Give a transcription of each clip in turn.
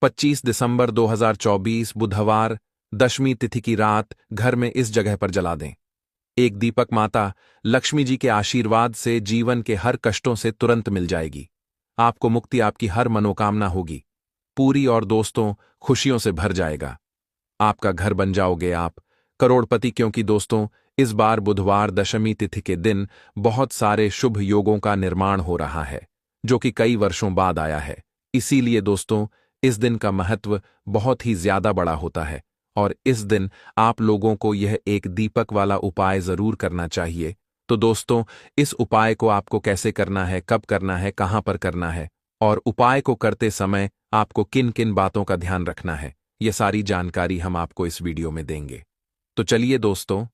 25 दिसंबर 2024 बुधवार दशमी तिथि की रात घर में इस जगह पर जला दें। एक दीपक माता लक्ष्मी जी के आशीर्वाद से जीवन के हर कष्टों से तुरंत मिल जाएगी। आपको मुक्ति, आपकी हर मनोकामना होगी पूरी और दोस्तों खुशियों से भर जाएगा। आपका घर बन जाओगे आप करोड़पति, क्योंकि दोस्तों इस बार बुधवार दशमी तिथि के दिन बहुत सारे शुभ योगों का निर्माण हो रहा है जो कि कई वर्षों बाद आया है। इसीलिए दोस्तों इस दिन का महत्व बहुत ही ज्यादा बड़ा होता है और इस दिन आप लोगों को यह एक दीपक वाला उपाय जरूर करना चाहिए। तो दोस्तों इस उपाय को आपको कैसे करना है, कब करना है, कहां पर करना है और उपाय को करते समय आपको किन किन बातों का ध्यान रखना है, यह सारी जानकारी हम आपको इस वीडियो में देंगे। तो चलिए दोस्तों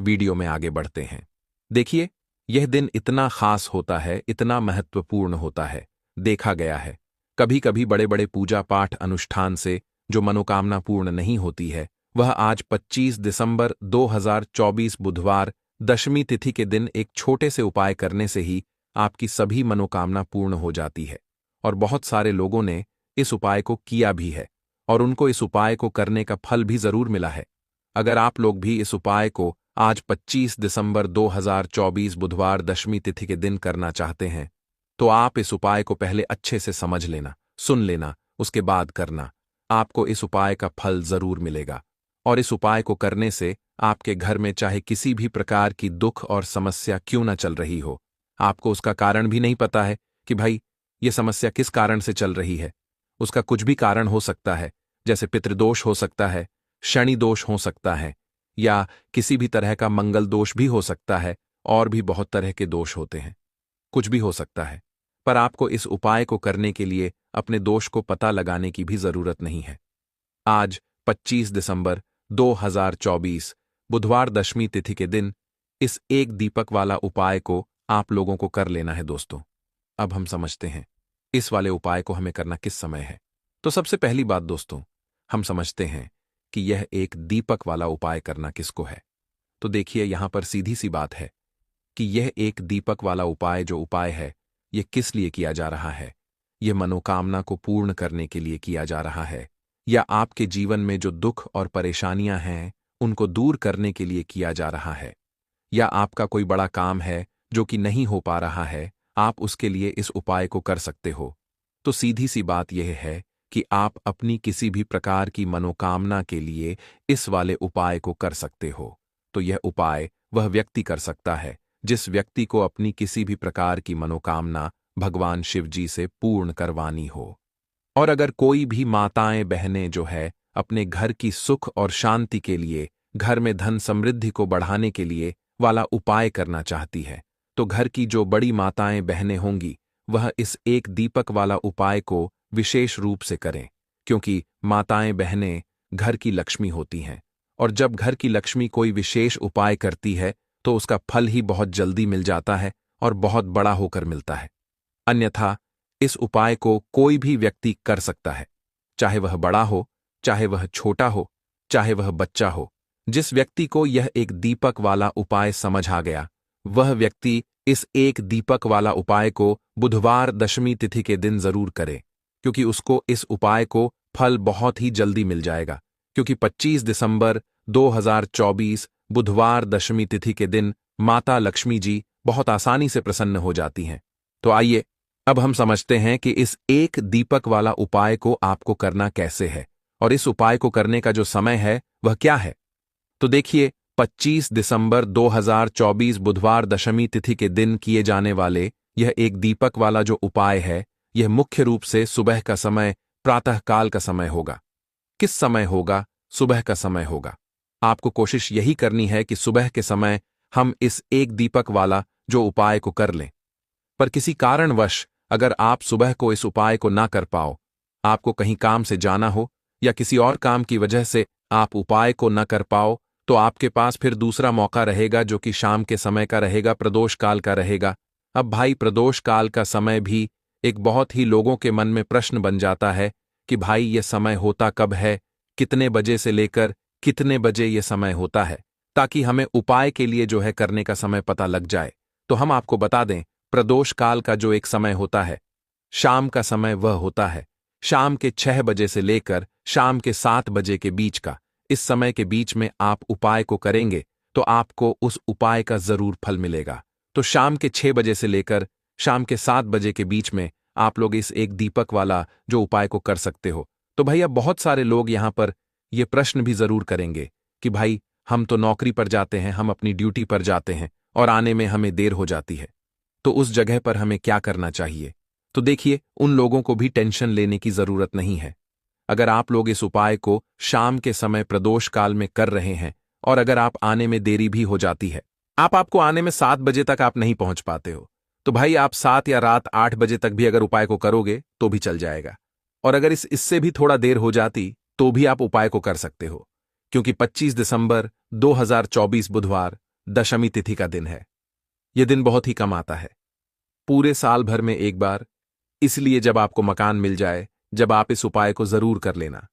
वीडियो में आगे बढ़ते हैं। देखिए यह दिन इतना खास होता है, इतना महत्वपूर्ण होता है। देखा गया है कभी कभी बड़े बड़े पूजा पाठ अनुष्ठान से जो मनोकामना पूर्ण नहीं होती है, वह आज 25 दिसंबर 2024 बुधवार दशमी तिथि के दिन एक छोटे से उपाय करने से ही आपकी सभी मनोकामना पूर्ण हो जाती है। और बहुत सारे लोगों ने इस उपाय को किया भी है और उनको इस उपाय को करने का फल भी जरूर मिला है। अगर आप लोग भी इस उपाय को आज 25 दिसंबर 2024 बुधवार दशमी तिथि के दिन करना चाहते हैं तो आप इस उपाय को पहले अच्छे से समझ लेना, सुन लेना, उसके बाद करना। आपको इस उपाय का फल जरूर मिलेगा और इस उपाय को करने से आपके घर में चाहे किसी भी प्रकार की दुख और समस्या क्यों न चल रही हो, आपको उसका कारण भी नहीं पता है कि भाई ये समस्या किस कारण से चल रही है। उसका कुछ भी कारण हो सकता है, जैसे पितृदोष हो सकता है, शनि दोष हो सकता है या किसी भी तरह का मंगल दोष भी हो सकता है और भी बहुत तरह के दोष होते हैं, कुछ भी हो सकता है। पर आपको इस उपाय को करने के लिए अपने दोष को पता लगाने की भी जरूरत नहीं है। आज 25 दिसंबर 2024 बुधवार दशमी तिथि के दिन इस एक दीपक वाला उपाय को आप लोगों को कर लेना है दोस्तों। अब हम समझते हैं इस वाले उपाय को हमें करना किस समय है। तो सबसे पहली बात दोस्तों, हम समझते हैं कि यह एक दीपक वाला उपाय करना किसको है। तो देखिए यहां पर सीधी सी बात है कि यह एक दीपक वाला उपाय जो उपाय है यह किस लिए किया जा रहा है। यह मनोकामना को पूर्ण करने के लिए किया जा रहा है या आपके जीवन में जो दुख और परेशानियां हैं उनको दूर करने के लिए किया जा रहा है, या आपका कोई बड़ा काम है जो कि नहीं हो पा रहा है, आप उसके लिए इस उपाय को कर सकते हो। तो सीधी सी बात यह है कि आप अपनी किसी भी प्रकार की मनोकामना के लिए इस वाले उपाय को कर सकते हो। तो यह उपाय वह व्यक्ति कर सकता है जिस व्यक्ति को अपनी किसी भी प्रकार की मनोकामना भगवान शिव जी से पूर्ण करवानी हो। और अगर कोई भी माताएं बहनें जो है अपने घर की सुख और शांति के लिए, घर में धन समृद्धि को बढ़ाने के लिए वाला उपाय करना चाहती है, तो घर की जो बड़ी माताएं बहनें होंगी वह इस एक दीपक वाला उपाय को विशेष रूप से करें, क्योंकि माताएं बहनें घर की लक्ष्मी होती हैं और जब घर की लक्ष्मी कोई विशेष उपाय करती है तो उसका फल ही बहुत जल्दी मिल जाता है और बहुत बड़ा होकर मिलता है। अन्यथा इस उपाय को कोई भी व्यक्ति कर सकता है, चाहे वह बड़ा हो, चाहे वह छोटा हो, चाहे वह बच्चा हो। जिस व्यक्ति को यह एक दीपक वाला उपाय समझ आ गया वह व्यक्ति इस एक दीपक वाला उपाय को बुधवार दशमी तिथि के दिन जरूर करे, क्योंकि उसको इस उपाय को फल बहुत ही जल्दी मिल जाएगा। क्योंकि 25 दिसंबर 2024 बुधवार दशमी तिथि के दिन माता लक्ष्मी जी बहुत आसानी से प्रसन्न हो जाती हैं। तो आइए अब हम समझते हैं कि इस एक दीपक वाला उपाय को आपको करना कैसे है और इस उपाय को करने का जो समय है वह क्या है। तो देखिए 25 दिसंबर 2024 बुधवार दशमी तिथि के दिन किए जाने वाले यह एक दीपक वाला जो उपाय है यह मुख्य रूप से सुबह का समय, प्रातःकाल का समय होगा। किस समय होगा? सुबह का समय होगा। आपको कोशिश यही करनी है कि सुबह के समय हम इस एक दीपक वाला जो उपाय को कर लें। पर किसी कारणवश अगर आप सुबह को इस उपाय को ना कर पाओ, आपको कहीं काम से जाना हो या किसी और काम की वजह से आप उपाय को न कर पाओ, तो आपके पास फिर दूसरा मौका रहेगा जो कि शाम के समय का रहेगा, प्रदोष काल का रहेगा। अब भाई प्रदोष काल का समय भी एक बहुत ही लोगों के मन में प्रश्न बन जाता है कि भाई ये समय होता कब है, कितने बजे से लेकर कितने बजे ये समय होता है, ताकि हमें उपाय के लिए जो है करने का समय पता लग जाए। तो हम आपको बता दें, प्रदोष काल का जो एक समय होता है, शाम का समय वह होता है शाम के 6 बजे से लेकर शाम के 7 बजे के बीच का, इस समय के बीच में आप उपाय को करेंगे तो आपको उस उपाय का जरूर फल मिलेगा। तो शाम के 6 बजे से लेकर शाम के 7 बजे के बीच में आप लोग इस एक दीपक वाला जो उपाय को कर सकते हो। तो भैया बहुत सारे लोग यहाँ पर ये प्रश्न भी जरूर करेंगे कि भाई हम तो नौकरी पर जाते हैं, हम अपनी ड्यूटी पर जाते हैं और आने में हमें देर हो जाती है, तो उस जगह पर हमें क्या करना चाहिए। तो देखिए, उन लोगों को भी टेंशन लेने की जरूरत नहीं है। अगर आप लोग इस उपाय को शाम के समय प्रदोष काल में कर रहे हैं और अगर आप आने में देरी भी हो जाती है, आपको आने में 7 बजे तक आप नहीं पहुंच पाते हो, तो भाई आप 7 या रात 8 बजे तक भी अगर उपाय को करोगे तो भी चल जाएगा। और अगर इससे भी थोड़ा देर हो जाती तो भी आप उपाय को कर सकते हो, क्योंकि 25 दिसंबर 2024 बुधवार दशमी तिथि का दिन है। यह दिन बहुत ही कम आता है, पूरे साल भर में एक बार, इसलिए जब आपको मकान मिल जाए, जब आप इस उपाय को जरूर कर लेना।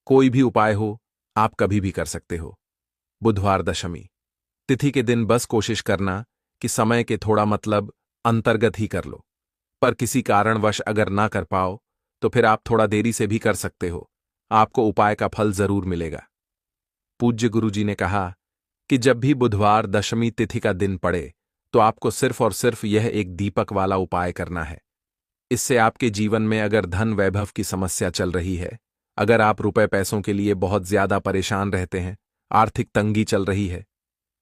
कोई भी उपाय हो, आप कभी भी कर सकते हो। बुधवार दशमी तिथि के दिन बस कोशिश करना कि समय के थोड़ा मतलब अंतर्गत ही कर लो, पर किसी कारणवश अगर ना कर पाओ तो फिर आप थोड़ा देरी से भी कर सकते हो, आपको उपाय का फल जरूर मिलेगा। पूज्य गुरुजी ने कहा कि जब भी बुधवार दशमी तिथि का दिन पड़े तो आपको सिर्फ और सिर्फ यह एक दीपक वाला उपाय करना है। इससे आपके जीवन में अगर धन वैभव की समस्या चल रही है, अगर आप रुपए पैसों के लिए बहुत ज्यादा परेशान रहते हैं, आर्थिक तंगी चल रही है,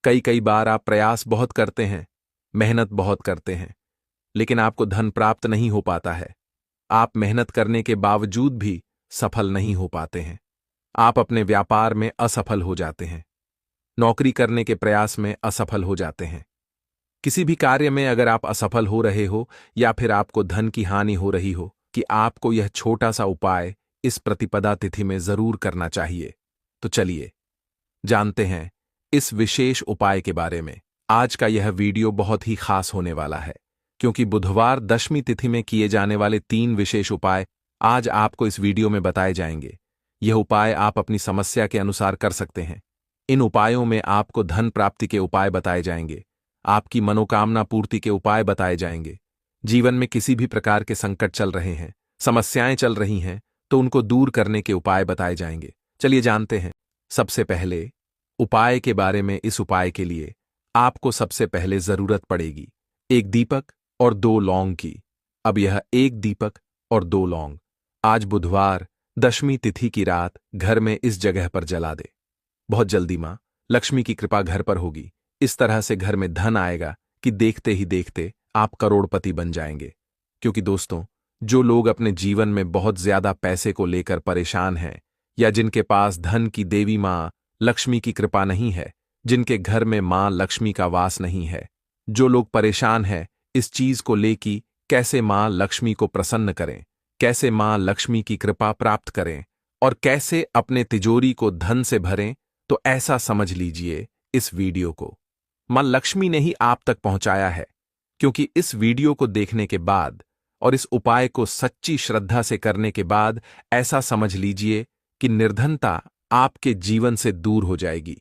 कई बार आप प्रयास बहुत करते हैं, मेहनत बहुत करते हैं, लेकिन आपको धन प्राप्त नहीं हो पाता है, आप मेहनत करने के बावजूद भी सफल नहीं हो पाते हैं, आप अपने व्यापार में असफल हो जाते हैं, नौकरी करने के प्रयास में असफल हो जाते हैं, किसी भी कार्य में अगर आप असफल हो रहे हो या फिर आपको धन की हानि हो रही हो, कि आपको यह छोटा सा उपाय इस प्रतिपदा तिथि में जरूर करना चाहिए। तो चलिए जानते हैं इस विशेष उपाय के बारे में। आज का यह वीडियो बहुत ही खास होने वाला है, क्योंकि बुधवार दशमी तिथि में किए जाने वाले 3 विशेष उपाय आज आपको इस वीडियो में बताए जाएंगे। यह उपाय आप अपनी समस्या के अनुसार कर सकते हैं। इन उपायों में आपको धन प्राप्ति के उपाय बताए जाएंगे, आपकी मनोकामना पूर्ति के उपाय बताए जाएंगे। जीवन में किसी भी प्रकार के संकट चल रहे हैं, समस्याएं चल रही हैं, तो उनको दूर करने के उपाय बताए जाएंगे। चलिए जानते हैं। सबसे पहले उपाय के बारे में। इस उपाय के लिए आपको सबसे पहले जरूरत पड़ेगी 1 दीपक और 2 लौंग की। अब यह 1 दीपक और 2 लौंग आज बुधवार दशमी तिथि की रात घर में इस जगह पर जला दे। बहुत जल्दी मां लक्ष्मी की कृपा घर पर होगी। इस तरह से घर में धन आएगा कि देखते ही देखते आप करोड़पति बन जाएंगे। क्योंकि दोस्तों, जो लोग अपने जीवन में बहुत ज्यादा पैसे को लेकर परेशान हैं, या जिनके पास धन की देवी मां लक्ष्मी की कृपा नहीं है, जिनके घर में मां लक्ष्मी का वास नहीं है, जो लोग परेशान हैं इस चीज को लेकर कैसे मां लक्ष्मी को प्रसन्न करें, कैसे मां लक्ष्मी की कृपा प्राप्त करें और कैसे अपने तिजोरी को धन से भरें, तो ऐसा समझ लीजिए इस वीडियो को मां लक्ष्मी ने ही आप तक पहुंचाया है। क्योंकि इस वीडियो को देखने के बाद और इस उपाय को सच्ची श्रद्धा से करने के बाद ऐसा समझ लीजिए कि निर्धनता आपके जीवन से दूर हो जाएगी।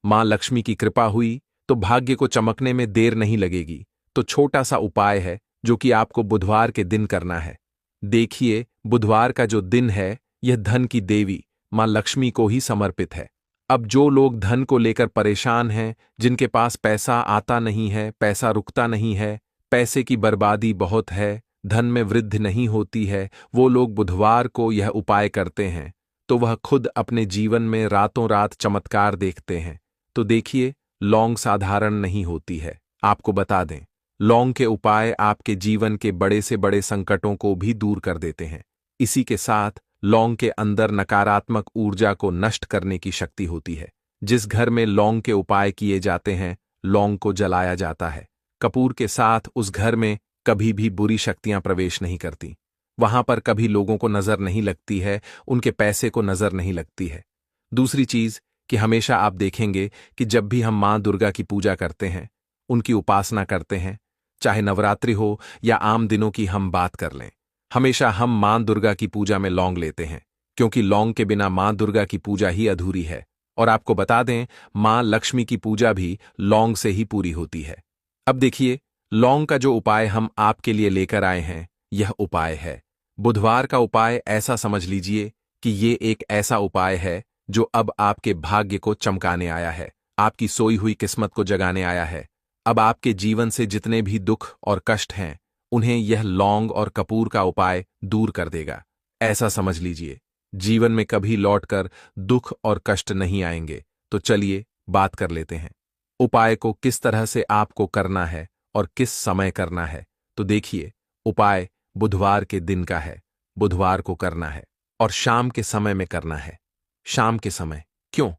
मां लक्ष्मी की कृपा हुई तो भाग्य को चमकने में देर नहीं लगेगी। तो छोटा सा उपाय है जो कि आपको बुधवार के दिन करना है। देखिए, बुधवार का जो दिन है यह धन की देवी मां लक्ष्मी को ही समर्पित है। अब जो लोग धन को लेकर परेशान हैं, जिनके पास पैसा आता नहीं है, पैसा रुकता नहीं है, पैसे की बर्बादी बहुत है, धन में वृद्धि नहीं होती है, वो लोग बुधवार को यह उपाय करते हैं तो वह खुद अपने जीवन में रातों रात चमत्कार देखते हैं। तो देखिए, लौंग साधारण नहीं होती है। आपको बता दें, लौंग के उपाय आपके जीवन के बड़े से बड़े संकटों को भी दूर कर देते हैं। इसी के साथ लौंग के अंदर नकारात्मक ऊर्जा को नष्ट करने की शक्ति होती है। जिस घर में लौंग के उपाय किए जाते हैं, लौंग को जलाया जाता है। कपूर के साथ उस घर में कभी भी बुरी शक्तियां प्रवेश नहीं करती। वहां पर कभी लोगों को नजर नहीं लगती है, उनके पैसे को नजर नहीं लगती है। दूसरी चीज कि हमेशा आप देखेंगे कि जब भी हम मां दुर्गा की पूजा करते हैं, उनकी उपासना करते हैं, चाहे नवरात्रि हो या आम दिनों की हम बात कर लें, हमेशा हम मां दुर्गा की पूजा में लौंग लेते हैं। क्योंकि लौंग के बिना मां दुर्गा की पूजा ही अधूरी है। और आपको बता दें, मां लक्ष्मी की पूजा भी लौंग से ही पूरी होती है। अब देखिए, लौंग का जो उपाय हम आपके लिए लेकर आए हैं, यह उपाय है बुधवार का उपाय ऐसा समझ लीजिए कि ये एक ऐसा उपाय है जो अब आपके भाग्य को चमकाने आया है, आपकी सोई हुई किस्मत को जगाने आया है। अब आपके जीवन से जितने भी दुख और कष्ट हैं, उन्हें यह लौंग और कपूर का उपाय दूर कर देगा। ऐसा समझ लीजिए, जीवन में कभी लौटकर दुख और कष्ट नहीं आएंगे। तो चलिए बात कर लेते हैं, उपाय को किस तरह से आपको करना है और किस समय करना है। तो देखिए, उपाय बुधवार के दिन का है, बुधवार को करना है और शाम के समय में करना है। शाम के समय क्यों?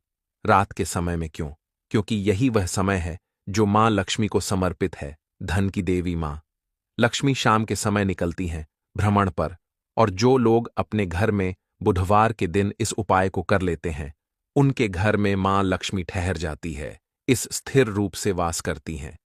रात के समय में क्यों? क्योंकि यही वह समय है जो मां लक्ष्मी को समर्पित है, धन की देवी मां लक्ष्मी शाम के समय निकलती हैं भ्रमण पर। और जो लोग अपने घर में बुधवार के दिन इस उपाय को कर लेते हैं, उनके घर में मां लक्ष्मी ठहर जाती है, इस स्थिर रूप से वास करती हैं,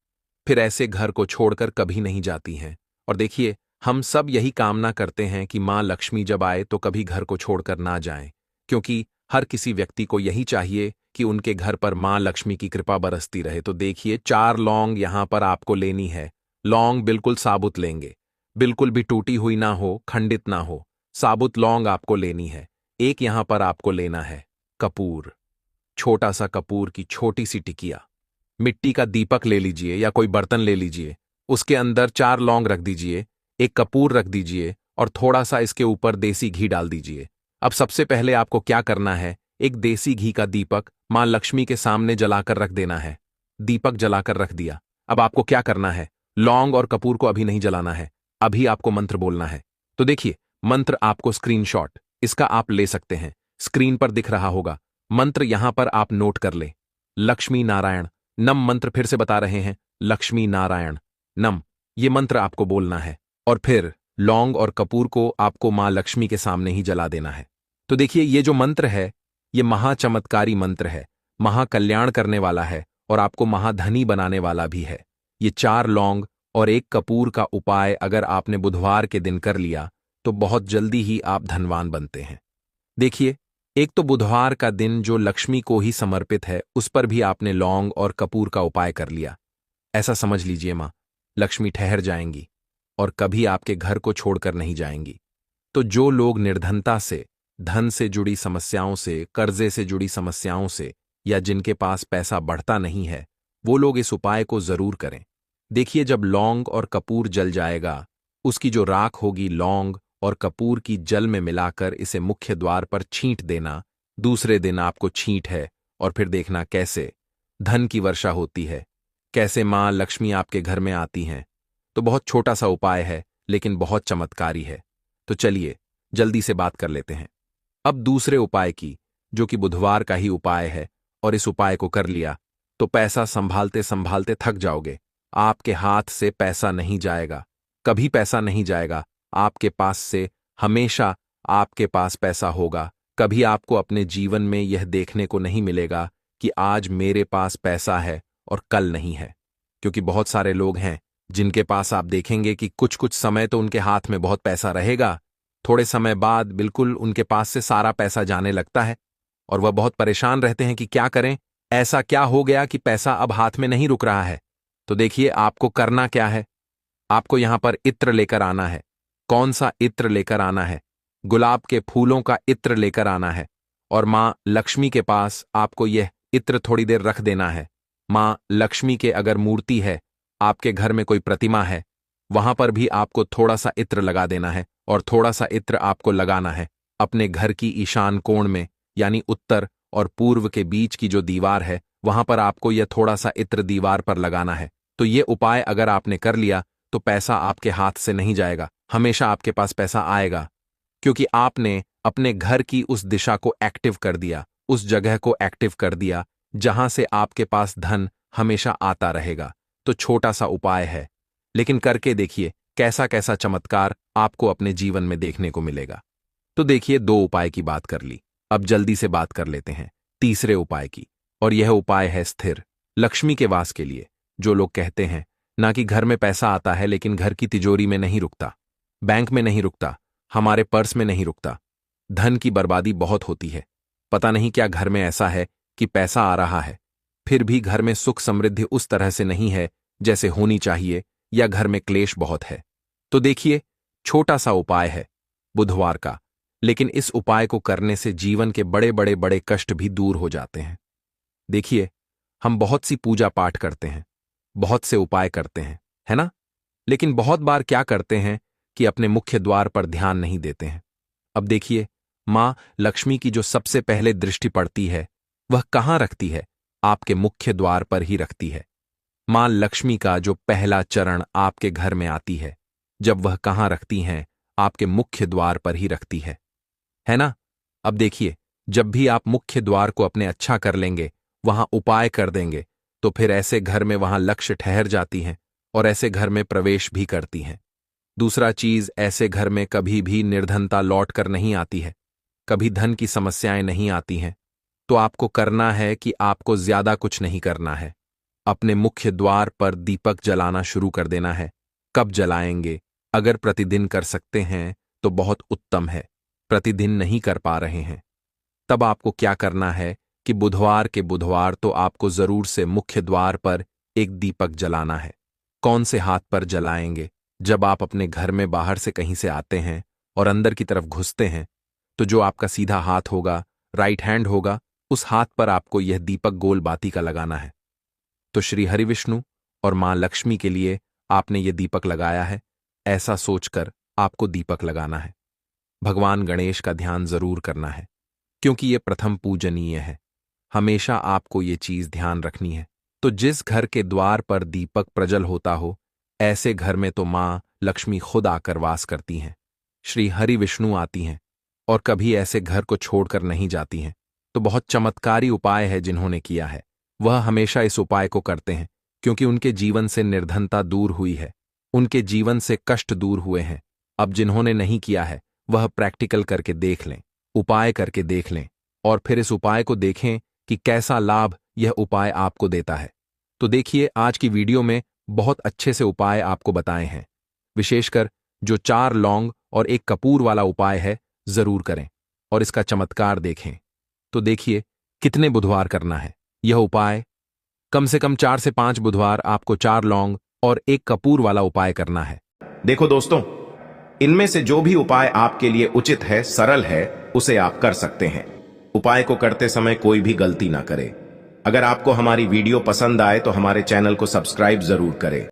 फिर ऐसे घर को छोड़कर कभी नहीं जाती हैं। और देखिए, हम सब यही कामना करते हैं कि मां लक्ष्मी जब आए तो कभी घर को छोड़कर ना जाएं, क्योंकि हर किसी व्यक्ति को यही चाहिए कि उनके घर पर मां लक्ष्मी की कृपा बरसती रहे। तो देखिए, 4 लौंग यहां पर आपको लेनी है। लौंग बिल्कुल साबुत लेंगे, बिल्कुल भी टूटी हुई ना हो, खंडित ना हो, साबुत लौंग आपको लेनी है। एक यहां पर आपको लेना है कपूर, छोटा सा कपूर की छोटी सी टिकिया। मिट्टी का दीपक ले लीजिए या कोई बर्तन ले लीजिए, उसके अंदर 4 लौंग रख दीजिए, एक कपूर रख दीजिए और थोड़ा सा इसके ऊपर देसी घी डाल दीजिए। अब सबसे पहले आपको क्या करना है, एक देसी घी का दीपक मां लक्ष्मी के सामने जलाकर रख देना है। दीपक जलाकर रख दिया। अब आपको क्या करना है, लौंग और कपूर को अभी नहीं जलाना है, अभी आपको मंत्र बोलना है। तो देखिए, मंत्र आपको स्क्रीनशॉट इसका आप ले सकते हैं, स्क्रीन पर दिख रहा होगा। मंत्र यहां पर आप नोट कर ले, लक्ष्मी नारायण नम। मंत्र फिर से बता रहे हैं, लक्ष्मी नारायण नम, ये मंत्र आपको बोलना है। और फिर लौंग और कपूर को आपको मां लक्ष्मी के सामने ही जला देना है। तो देखिए, ये जो मंत्र है, ये महाचमत्कारी मंत्र है, महाकल्याण करने वाला है और आपको महाधनी बनाने वाला भी है। ये 4 लौंग और एक कपूर का उपाय अगर आपने बुधवार के दिन कर लिया तो बहुत जल्दी ही आप धनवान बनते हैं। देखिए, एक तो बुधवार का दिन जो लक्ष्मी को ही समर्पित है, उस पर भी आपने लौंग और कपूर का उपाय कर लिया। ऐसा समझ लीजिए, मां लक्ष्मी ठहर जाएंगी और कभी आपके घर को छोड़कर नहीं जाएंगी। तो जो लोग निर्धनता से, धन से जुड़ी समस्याओं से, कर्जे से जुड़ी समस्याओं से, या जिनके पास पैसा बढ़ता नहीं है, वो लोग इस उपाय को जरूर करें। देखिए, जब लौंग और कपूर जल जाएगा, उसकी जो राख होगी लौंग और कपूर की जल में मिलाकर इसे मुख्य द्वार पर छींट देना। दूसरे दिन आपको छींट है और फिर देखना कैसे धन की वर्षा होती है, कैसे मां लक्ष्मी आपके घर में आती हैं। तो बहुत छोटा सा उपाय है लेकिन बहुत चमत्कारी है। तो चलिए जल्दी से बात कर लेते हैं अब दूसरे उपाय की, जो कि बुधवार का ही उपाय है। और इस उपाय को कर लिया तो पैसा संभालते संभालते थक जाओगे, आपके हाथ से पैसा नहीं जाएगा, कभी पैसा नहीं जाएगा आपके पास से, हमेशा आपके पास पैसा होगा। कभी आपको अपने जीवन में यह देखने को नहीं मिलेगा कि आज मेरे पास पैसा है और कल नहीं है। क्योंकि बहुत सारे लोग हैं जिनके पास आप देखेंगे कि कुछ कुछ समय तो उनके हाथ में बहुत पैसा रहेगा, थोड़े समय बाद बिल्कुल उनके पास से सारा पैसा जाने लगता है और वह बहुत परेशान रहते हैं कि क्या करें, ऐसा क्या हो गया कि पैसा अब हाथ में नहीं रुक रहा है। तो देखिए, आपको करना क्या है, आपको यहां पर इत्र लेकर आना है। कौन सा इत्र लेकर आना है? गुलाब के फूलों का इत्र लेकर आना है और मां लक्ष्मी के पास आपको यह इत्र थोड़ी देर रख देना है। मां लक्ष्मी के अगर मूर्ति है, आपके घर में कोई प्रतिमा है, वहां पर भी आपको थोड़ा सा इत्र लगा देना है और थोड़ा सा इत्र आपको लगाना है अपने घर की ईशान कोण में, यानी उत्तर और पूर्व के बीच की जो दीवार है, वहां पर आपको यह थोड़ा सा इत्र दीवार पर लगाना है। तो ये उपाय अगर आपने कर लिया तो पैसा आपके हाथ से नहीं जाएगा, हमेशा आपके पास पैसा आएगा, क्योंकि आपने अपने घर की उस दिशा को एक्टिव कर दिया, उस जगह को एक्टिव कर दिया जहां से आपके पास धन हमेशा आता रहेगा। तो छोटा सा उपाय है, लेकिन करके देखिए कैसा कैसा चमत्कार आपको अपने जीवन में देखने को मिलेगा। तो देखिए, 2 उपाय की बात कर ली, अब जल्दी से बात कर लेते हैं तीसरे उपाय की। और यह उपाय है स्थिर लक्ष्मी के वास के लिए। जो लोग कहते हैं ना कि घर में पैसा आता है लेकिन घर की तिजोरी में नहीं रुकता, बैंक में नहीं रुकता, हमारे पर्स में नहीं रुकता, धन की बर्बादी बहुत होती है, पता नहीं क्या घर में ऐसा है कि पैसा आ रहा है फिर भी घर में सुख समृद्धि उस तरह से नहीं है जैसे होनी चाहिए, या घर में क्लेश बहुत है। तो देखिए, छोटा सा उपाय है बुधवार का। लेकिन इस उपाय को करने से जीवन के बड़े बड़े बड़े कष्ट भी दूर हो जाते हैं। देखिए, हम बहुत सी पूजा पाठ करते हैं, बहुत से उपाय करते हैं, है ना? लेकिन बहुत बार क्या करते हैं कि अपने मुख्य द्वार पर ध्यान नहीं देते हैं। अब देखिए, मां लक्ष्मी की जो सबसे पहले दृष्टि पड़ती है, वह कहां रखती है? आपके मुख्य द्वार पर ही रखती है। मां लक्ष्मी का जो पहला चरण आपके घर में आती है, जब वह कहां रखती हैं? आपके मुख्य द्वार पर ही रखती है ना? अब देखिए, जब भी आप मुख्य द्वार को अपने अच्छा कर लेंगे, वहां उपाय कर देंगे, तो फिर ऐसे घर में वहां लक्ष्य ठहर जाती हैं और ऐसे घर में प्रवेश भी करती हैं। दूसरा चीज, ऐसे घर में कभी भी निर्धनता लौट कर नहीं आती है, कभी धन की समस्याएं नहीं आती हैं। तो आपको करना है कि आपको ज्यादा कुछ नहीं करना है, अपने मुख्य द्वार पर दीपक जलाना शुरू कर देना है। कब जलाएंगे? अगर प्रतिदिन कर सकते हैं तो बहुत उत्तम है। प्रतिदिन नहीं कर पा रहे हैं, तब आपको क्या करना है कि बुधवार के बुधवार तो आपको जरूर से मुख्य द्वार पर एक दीपक जलाना है। कौन से हाथ पर जलाएंगे? जब आप अपने घर में बाहर से कहीं से आते हैं और अंदर की तरफ घुसते हैं, तो जो आपका सीधा हाथ होगा, राइट हैंड होगा, उस हाथ पर आपको यह दीपक गोल बाती का लगाना है। तो श्री हरिविष्णु और मां लक्ष्मी के लिए आपने ये दीपक लगाया है, ऐसा सोचकर आपको दीपक लगाना है। भगवान गणेश का ध्यान जरूर करना है, क्योंकि ये प्रथम पूजनीय है। हमेशा आपको ये चीज ध्यान रखनी है। तो जिस घर के द्वार पर दीपक प्रज्वल होता हो, ऐसे घर में तो मां लक्ष्मी खुद आकर वास करती हैं, श्री हरि विष्णु आती हैं और कभी ऐसे घर को छोड़कर नहीं जाती हैं। तो बहुत चमत्कारी उपाय है जिन्होंने किया है, वह हमेशा इस उपाय को करते हैं, क्योंकि उनके जीवन से निर्धनता दूर हुई है, उनके जीवन से कष्ट दूर हुए हैं। अब जिन्होंने नहीं किया है, वह प्रैक्टिकल करके देख लें, उपाय करके देख लें, और फिर इस उपाय को देखें कि कैसा लाभ यह उपाय आपको देता है। तो देखिए, आज की वीडियो में बहुत अच्छे से उपाय आपको बताए हैं। विशेषकर जो 4 लौंग और 1 कपूर वाला उपाय है, जरूर करें और इसका चमत्कार देखें। तो देखिए, कितने बुधवार करना है यह उपाय? कम से कम 4 से 5 बुधवार आपको 4 लौंग और 1 कपूर वाला उपाय करना है। देखो दोस्तों, इनमें से जो भी उपाय आपके लिए उचित है, सरल है, उसे आप कर सकते हैं। उपाय को करते समय कोई भी गलती ना करें। अगर आपको हमारी वीडियो पसंद आए तो हमारे चैनल को सब्सक्राइब जरूर करें।